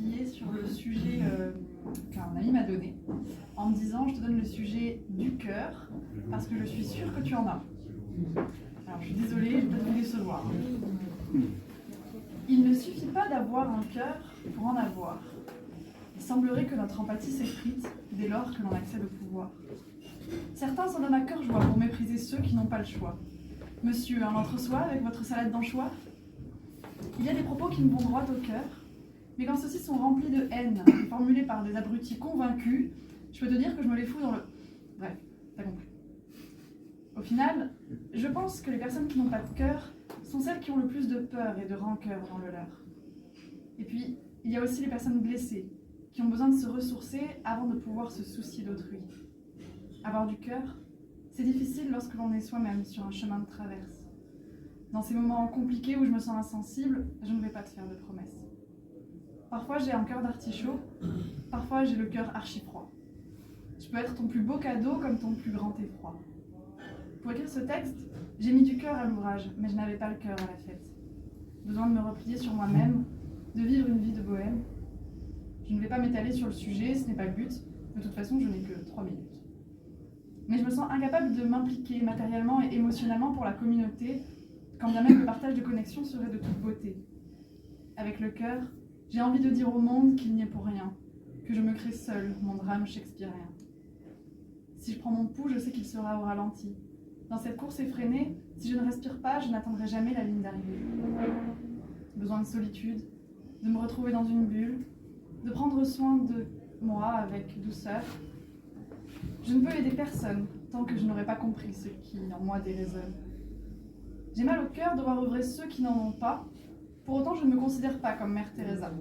qui est sur le sujet qu'un ami m'a donné, en me disant je te donne le sujet du cœur, parce que je suis sûre que tu en as. Alors je suis désolée, je vais peut-être vous décevoir. Il ne suffit pas d'avoir un cœur pour en avoir. Il semblerait que notre empathie s'effrite dès lors que l'on accède au pouvoir. Certains s'en donnent à cœur joie pour mépriser ceux qui n'ont pas le choix. Monsieur, un entre-soi avec votre salade d'anchois? Il y a des propos qui me vont droit au cœur, mais quand ceux-ci sont remplis de haine et formulés par des abrutis convaincus, je peux te dire que je me les fous dans le... Bref, t'as compris. Au final, je pense que les personnes qui n'ont pas de cœur sont celles qui ont le plus de peur et de rancœur dans le leur. Et puis, il y a aussi les personnes blessées, qui ont besoin de se ressourcer avant de pouvoir se soucier d'autrui. Avoir du cœur, c'est difficile lorsque l'on est soi-même sur un chemin de traverse. Dans ces moments compliqués où je me sens insensible, je ne vais pas te faire de promesses. Parfois j'ai un cœur d'artichaut, parfois j'ai le cœur archi-froid. Je peux être ton plus beau cadeau comme ton plus grand effroi. Pour écrire ce texte, j'ai mis du cœur à l'ouvrage, mais je n'avais pas le cœur à la fête. Besoin de me replier sur moi-même, de vivre une vie de bohème. Je ne vais pas m'étaler sur le sujet, ce n'est pas le but. De toute façon, je n'ai que 3 minutes. Mais je me sens incapable de m'impliquer matériellement et émotionnellement pour la communauté, quand bien même le partage de connexion serait de toute beauté. Avec le cœur, j'ai envie de dire au monde qu'il n'y est pour rien, que je me crée seul mon drame shakespearien. Si je prends mon pouls, je sais qu'il sera au ralenti. Dans cette course effrénée, si je ne respire pas, je n'atteindrai jamais la ligne d'arrivée. Besoin de solitude, de me retrouver dans une bulle, de prendre soin de moi avec douceur. Je ne peux aider personne tant que je n'aurai pas compris ce qui en moi déraisonne. J'ai mal au cœur de voir œuvrer ceux qui n'en ont pas, pour autant je ne me considère pas comme Mère Teresa.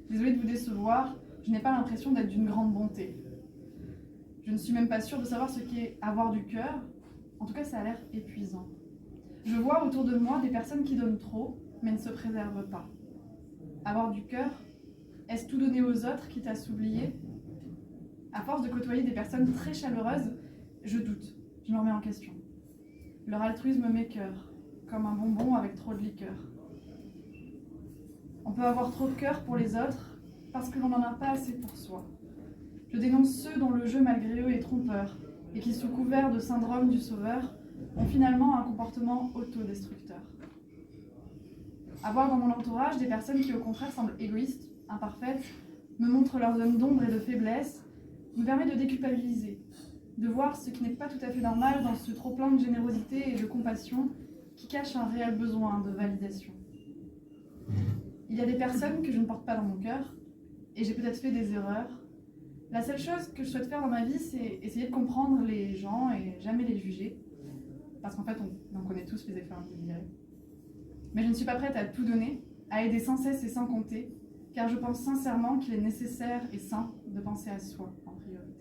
Désolée de vous décevoir, je n'ai pas l'impression d'être d'une grande bonté. Je ne suis même pas sûre de savoir ce qu'est avoir du cœur, en tout cas ça a l'air épuisant. Je vois autour de moi des personnes qui donnent trop, mais ne se préservent pas. Avoir du cœur, est-ce tout donner aux autres quitte à s'oublier? À force de côtoyer des personnes très chaleureuses, je doute, je me remets en question. Leur altruisme m'écœure, comme un bonbon avec trop de liqueur. On peut avoir trop de cœur pour les autres, parce que l'on n'en a pas assez pour soi. Je dénonce ceux dont le jeu malgré eux est trompeur, et qui sous couvert de syndrome du sauveur, ont finalement un comportement autodestructeur. Avoir dans mon entourage des personnes qui au contraire semblent égoïstes, imparfaites, me montrent leurs zones d'ombre et de faiblesse, me permet de déculpabiliser, de voir ce qui n'est pas tout à fait normal dans ce trop-plein de générosité et de compassion qui cache un réel besoin de validation. Il y a des personnes que je ne porte pas dans mon cœur, et j'ai peut-être fait des erreurs. La seule chose que je souhaite faire dans ma vie, c'est essayer de comprendre les gens et jamais les juger, parce qu'en fait, on connaît tous les effets indésirés. Mais je ne suis pas prête à tout donner, à aider sans cesse et sans compter, car je pense sincèrement qu'il est nécessaire et sain de penser à soi en priorité.